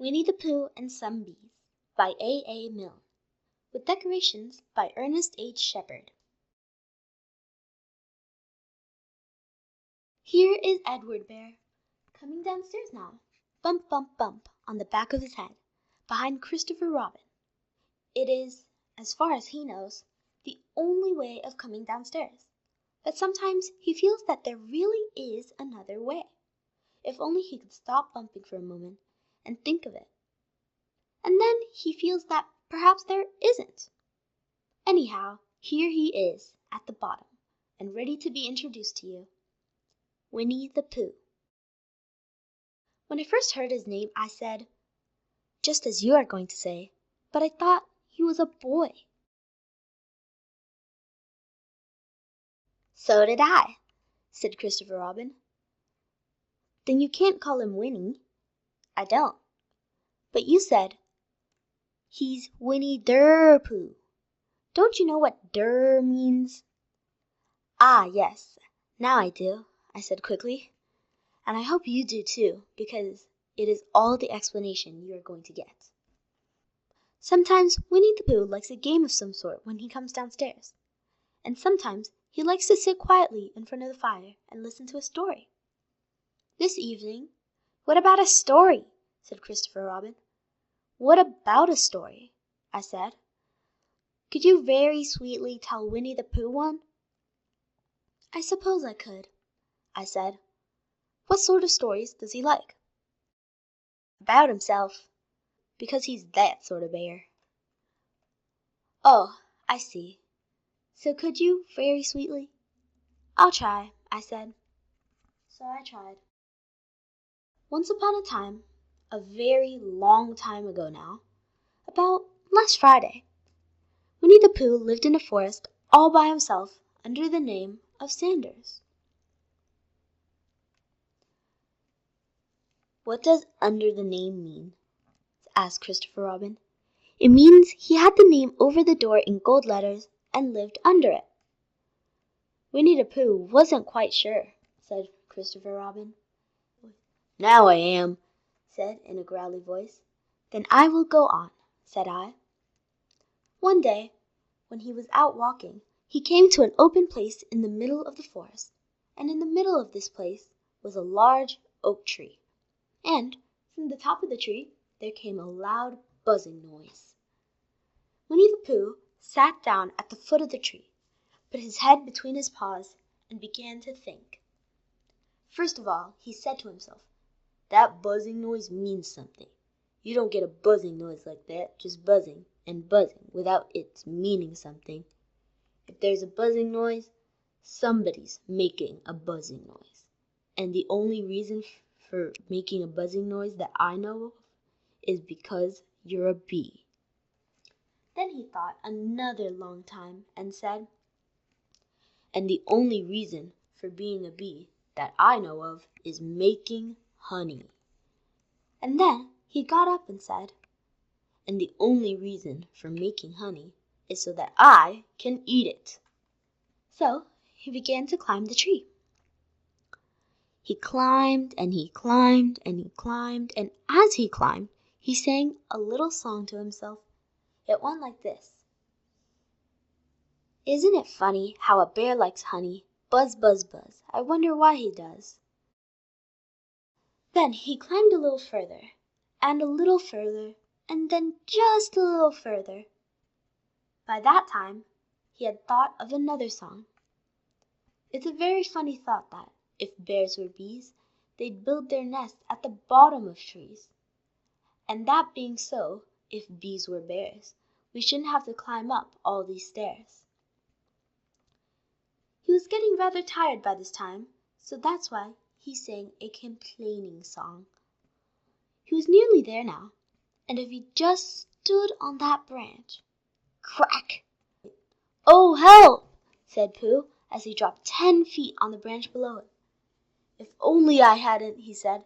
Winnie-the-Pooh and Some Bees by A. Milne, with decorations by Ernest Shepard. Here is Edward Bear, coming downstairs now, bump, bump, bump on the back of his head, behind Christopher Robin. It is, as far as he knows, the only way of coming downstairs, but sometimes he feels that there really is another way, if only he could stop bumping for a moment and think of it. And then he feels that perhaps there isn't. Anyhow, here he is at the bottom and ready to be introduced to you. Winnie-the-Pooh. When I first heard his name, I said, just as you are going to say, but I thought he was a boy. So did I, said Christopher Robin. Then you can't call him Winnie. I don't. But you said, he's Winnie-the-Pooh. Don't you know what "der" means? Ah, yes, now I do, I said quickly. And I hope you do too, because it is all the explanation you are going to get. Sometimes Winnie-the-Pooh likes a game of some sort when he comes downstairs. And sometimes he likes to sit quietly in front of the fire and listen to a story. This evening, what about a story? Said Christopher Robin. What about a story? I said. Could you very sweetly tell Winnie-the-Pooh one? I suppose I could, I said. What sort of stories does he like? About himself, because he's that sort of bear. Oh, I see. So could you, very sweetly? I'll try, I said. So I tried. Once upon a time, a very long time ago now, about last Friday, Winnie-the-Pooh lived in a forest all by himself under the name of Sanders. What does under the name mean? Asked Christopher Robin. It means he had the name over the door in gold letters and lived under it. Winnie-the-Pooh wasn't quite sure, said Christopher Robin. Now I am, said in a growly voice. Then I will go on, said I. One day, when he was out walking, he came to an open place in the middle of the forest, and in the middle of this place was a large oak tree. And from the top of the tree there came a loud buzzing noise. Winnie-the-Pooh sat down at the foot of the tree, put his head between his paws, and began to think. First of all, he said to himself, that buzzing noise means something. You don't get a buzzing noise like that, just buzzing and buzzing without its meaning something. If there's a buzzing noise, somebody's making a buzzing noise. And the only reason for making a buzzing noise that I know of is because you're a bee. Then he thought another long time and said, and the only reason for being a bee that I know of is making honey. And then he got up and said, and the only reason for making honey is so that I can eat it. So he began to climb the tree. He climbed and he climbed and he climbed, and as he climbed, he sang a little song to himself. It went like this. Isn't it funny how a bear likes honey? Buzz, buzz, buzz. I wonder why he does. Then he climbed a little further, and a little further, and then just a little further. By that time, he had thought of another song. It's a very funny thought that, if bears were bees, they'd build their nests at the bottom of trees. And that being so, if bees were bears, we shouldn't have to climb up all these stairs. He was getting rather tired by this time, so that's why he sang a complaining song. He was nearly there now, and if he just stood on that branch, crack! Oh, help! Said Pooh, as he dropped 10 feet on the branch below it. If only I hadn't, he said,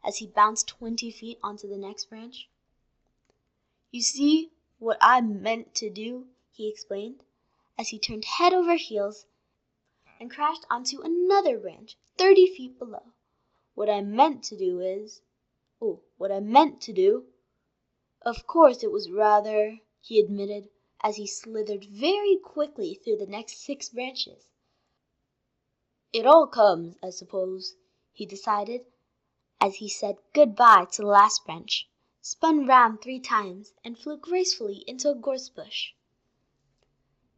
as he bounced 20 feet onto the next branch. You see what I meant to do, he explained, as he turned head over heels and crashed onto another branch 30 feet below. What I meant to do Of course it was rather, he admitted, as he slithered very quickly through the next 6 branches. It all comes, I suppose, he decided, as he said good-bye to the last branch, spun round 3 times, and flew gracefully into a gorse bush.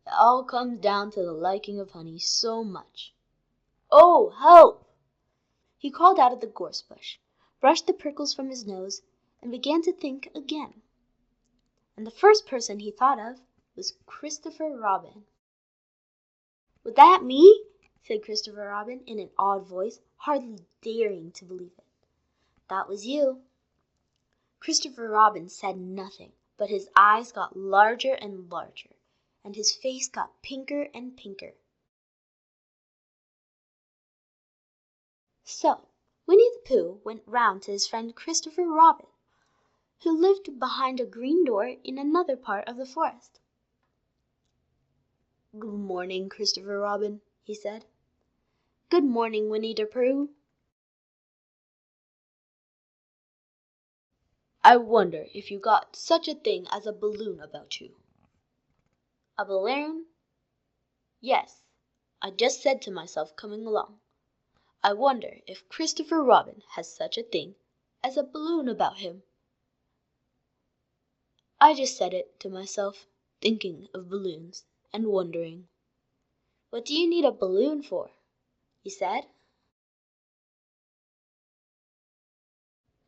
It all comes down to the liking of honey so much. Oh, help! He crawled out of the gorse bush, brushed the prickles from his nose, and began to think again. And the first person he thought of was Christopher Robin. "Was that me?" said Christopher Robin in an awed voice, hardly daring to believe it. "That was you." Christopher Robin said nothing, but his eyes got larger and larger, and his face got pinker and pinker. So Winnie-the-Pooh went round to his friend Christopher Robin, who lived behind a green door in another part of the forest. "Good morning, Christopher Robin," he said. "Good morning, Winnie-the-Pooh. I wonder if you got such a thing as a balloon about you." "A balloon?" "Yes. I just said to myself coming along, I wonder if Christopher Robin has such a thing as a balloon about him. I just said it to myself, thinking of balloons and wondering." "What do you need a balloon for?" he said.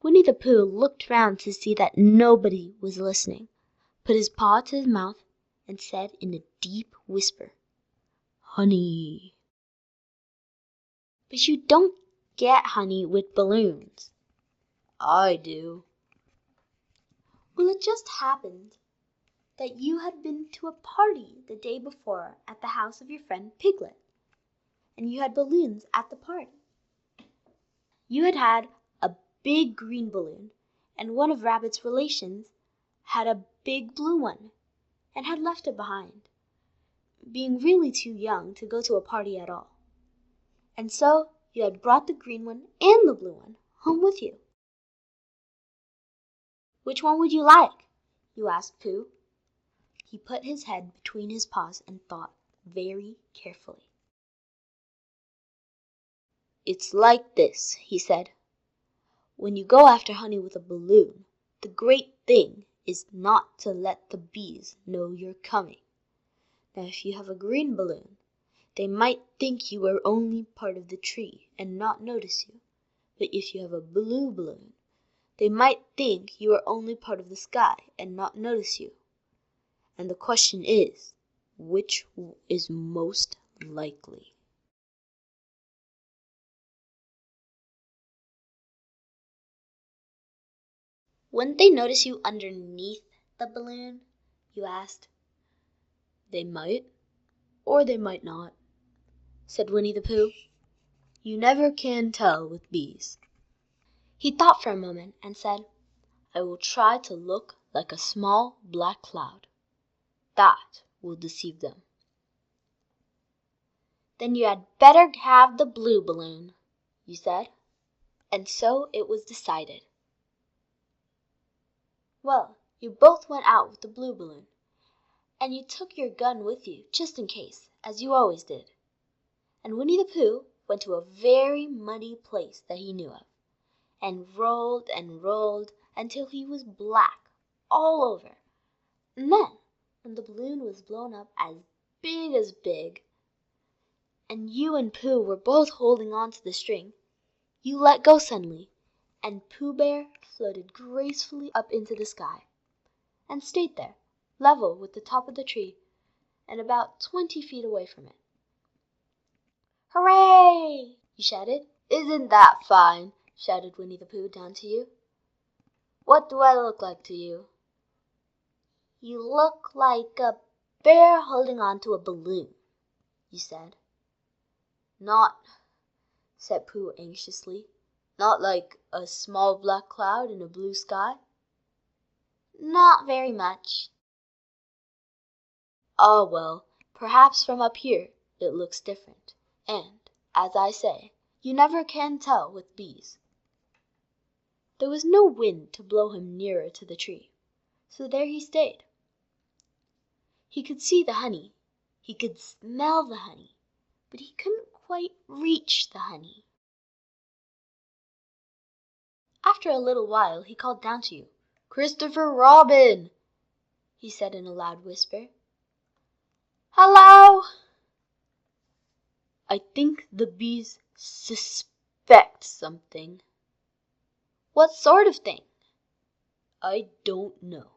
Winnie-the-Pooh looked round to see that nobody was listening, put his paw to his mouth, and said in a deep whisper, "Honey." "But you don't get honey with balloons." "I do." "Well, it just happened that you had been to a party the day before at the house of your friend Piglet, and you had balloons at the party. You had had a big green balloon, and one of Rabbit's relations had a big blue one, and had left it behind, being really too young to go to a party at all. And so you had brought the green one and the blue one home with you." "Which one would you like?" you asked Pooh. He put his head between his paws and thought very carefully. "It's like this," he said. "When you go after honey with a balloon, the great thing is not to let the bees know you're coming. Now if you have a green balloon, they might think you were only part of the tree and not notice you. But if you have a blue balloon, they might think you are only part of the sky and not notice you. And the question is, which is most likely?" "Wouldn't they notice you underneath the balloon?" you asked. "They might, or they might not," said Winnie-the-Pooh. "You never can tell with bees." He thought for a moment and said, "I will try to look like a small black cloud. That will deceive them." "Then you had better have the blue balloon," you said. And so it was decided. Well, you both went out with the blue balloon, and you took your gun with you just in case, as you always did. And Winnie-the-Pooh went to a very muddy place that he knew of, and rolled until he was black all over. And then, when the balloon was blown up as big, and you and Pooh were both holding on to the string, you let go suddenly, and Pooh Bear floated gracefully up into the sky, and stayed there, level with the top of the tree, and about 20 feet away from it. "Hooray!" you shouted. "Isn't that fine?" shouted Winnie-the-Pooh down to you. "What do I look like to you?" "You look like a bear holding on to a balloon," you said. "Not," said Pooh anxiously, "not like a small black cloud in a blue sky?" "Not very much." "Ah, well, perhaps from up here it looks different, and, as I say, you never can tell with bees." There was no wind to blow him nearer to the tree, So there he stayed. He could see the honey, he could smell the honey, but he couldn't quite reach the honey. After a little while he called down to you. "Christopher Robin," he said in a loud whisper. "Hello!" "I think the bees suspect something." "What sort of thing?" "I don't know,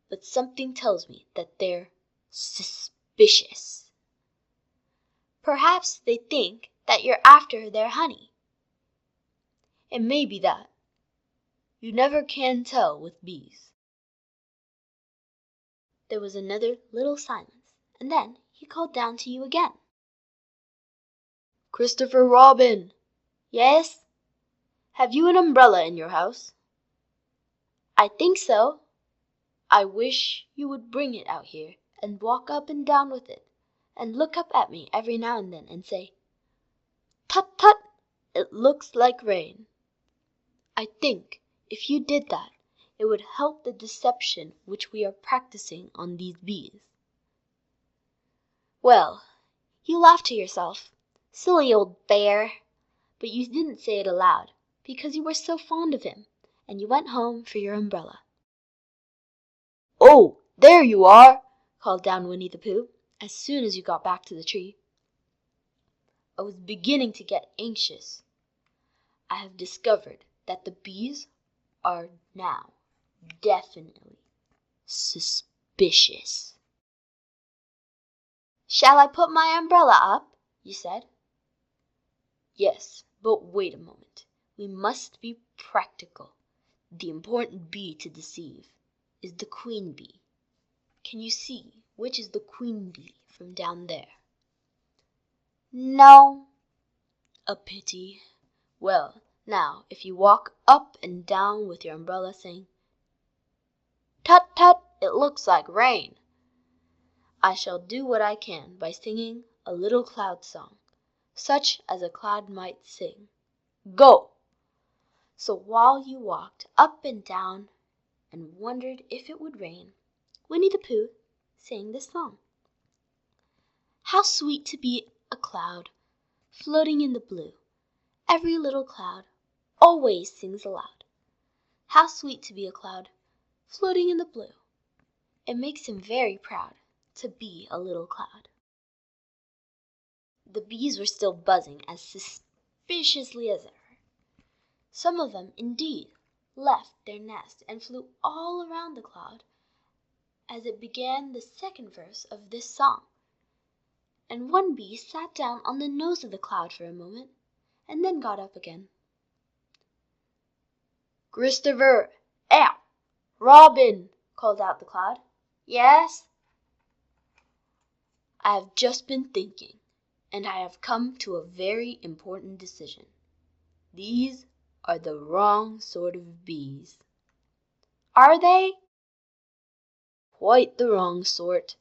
but something tells me that they're suspicious." "Perhaps they think that you're after their honey." "It may be that. You never can tell with bees." There was another little silence, and then he called down to you again. "Christopher Robin." "Yes?" "Have you an umbrella in your house?" "I think so." "I wish you would bring it out here and walk up and down with it, and look up at me every now and then and say, 'Tut, tut, it looks like rain.' I think if you did that, it would help the deception which we are practicing on these bees." Well, you laughed to yourself. Silly old bear! But you didn't say it aloud, because you were so fond of him, and you went home for your umbrella. "Oh, there you are!" called down Winnie-the-Pooh, as soon as you got back to the tree. "I was beginning to get anxious. I have discovered that the bees are now definitely suspicious." "Shall I put my umbrella up?" you said. "Yes, but wait a moment. We must be practical. The important bee to deceive is the queen bee. Can you see which is the queen bee from down there?" "No." "A pity. Well, now, if you walk up and down with your umbrella saying, 'Tut, tut, it looks like rain,' I shall do what I can by singing a little cloud song, such as a cloud might sing. Go!" So while you walked up and down and wondered if it would rain, Winnie-the-Pooh sang this song. "How sweet to be a cloud floating in the blue. Every little cloud always sings aloud. How sweet to be a cloud floating in the blue. It makes him very proud to be a little cloud." The bees were still buzzing as suspiciously as ever. Some of them, indeed, left their nest and flew all around the cloud as it began the second verse of this song. And one bee sat down on the nose of the cloud for a moment, and then got up again. "Christopher, Robin," called out the cloud. "Yes?" "I have just been thinking, and I have come to a very important decision. These are the wrong sort of bees." "Are they?" "Quite the wrong sort.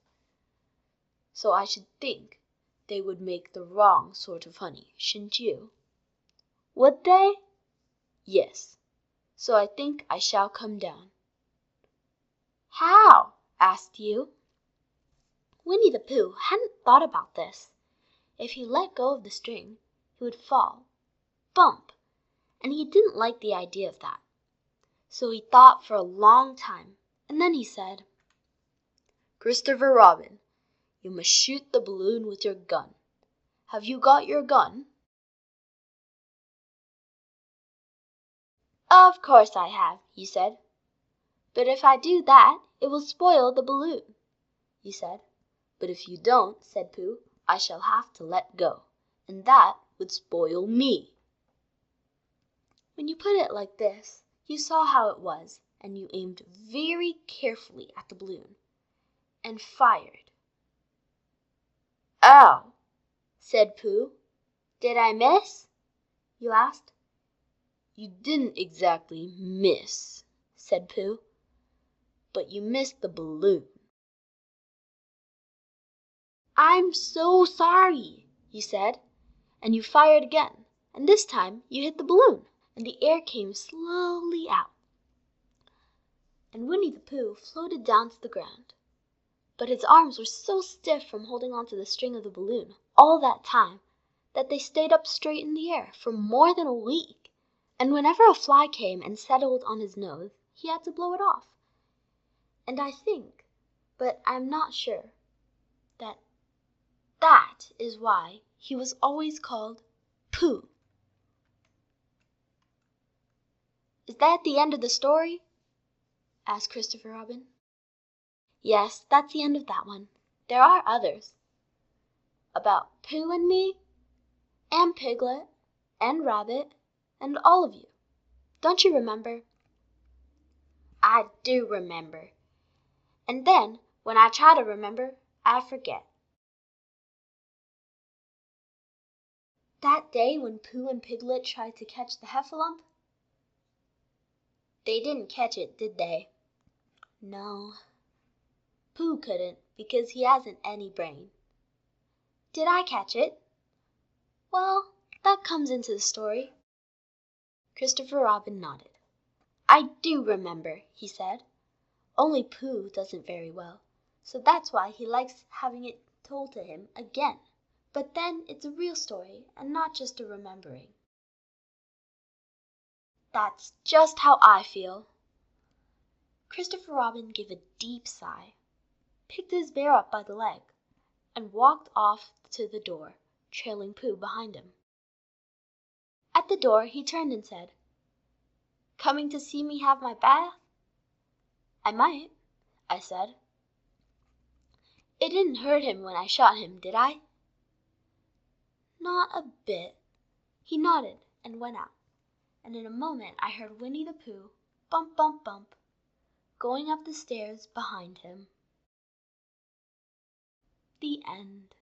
So I should think they would make the wrong sort of honey, shouldn't you?" "Would they?" "Yes. So I think I shall come down." "How?" asked you. Winnie-the-Pooh hadn't thought about this. If he let go of the string, he would fall, bump, and he didn't like the idea of that. So he thought for a long time, and then he said, "Christopher Robin, you must shoot the balloon with your gun. Have you got your gun?" "Of course I have," you said. "But if I do that, it will spoil the balloon." You said. "But if you don't," said Pooh, "I shall have to let go, and that would spoil me." When you put it like this, you saw how it was, and you aimed very carefully at the balloon, and fired. "Ow!" said Pooh. "Did I miss?" you asked. "You didn't exactly miss," said Pooh, "but you missed the balloon." "I'm so sorry," you said, and you fired again, and this time you hit the balloon, and the air came slowly out. and Winnie-the-Pooh floated down to the ground. But his arms were so stiff from holding onto the string of the balloon all that time that they stayed up straight in the air for more than a week, and whenever a fly came and settled on his nose, he had to blow it off. And I think, but I'm not sure, that is why he was always called Pooh. "Is that the end of the story?" asked Christopher Robin. "Yes, that's the end of that one. There are others. About Pooh and me, and Piglet, and Rabbit, and all of you. Don't you remember?" "I do remember. And then, when I try to remember, I forget." "That day when Pooh and Piglet tried to catch the heffalump?" "They didn't catch it, did they?" "No. Pooh couldn't, because he hasn't any brain." "Did I catch it?" "Well, that comes into the story." Christopher Robin nodded. "I do remember," he said. "Only Pooh doesn't very well, so that's why he likes having it told to him again. But then it's a real story and not just a remembering." "That's just how I feel." Christopher Robin gave a deep sigh, picked his bear up by the leg, and walked off to the door, trailing Pooh behind him. At the door he turned and said, "Coming to see me have my bath?" "I might," I said. "It didn't hurt him when I shot him, did I?" "Not a bit." He nodded and went out, and in a moment I heard Winnie-the-Pooh, bump, bump, bump, going up the stairs behind him. The end.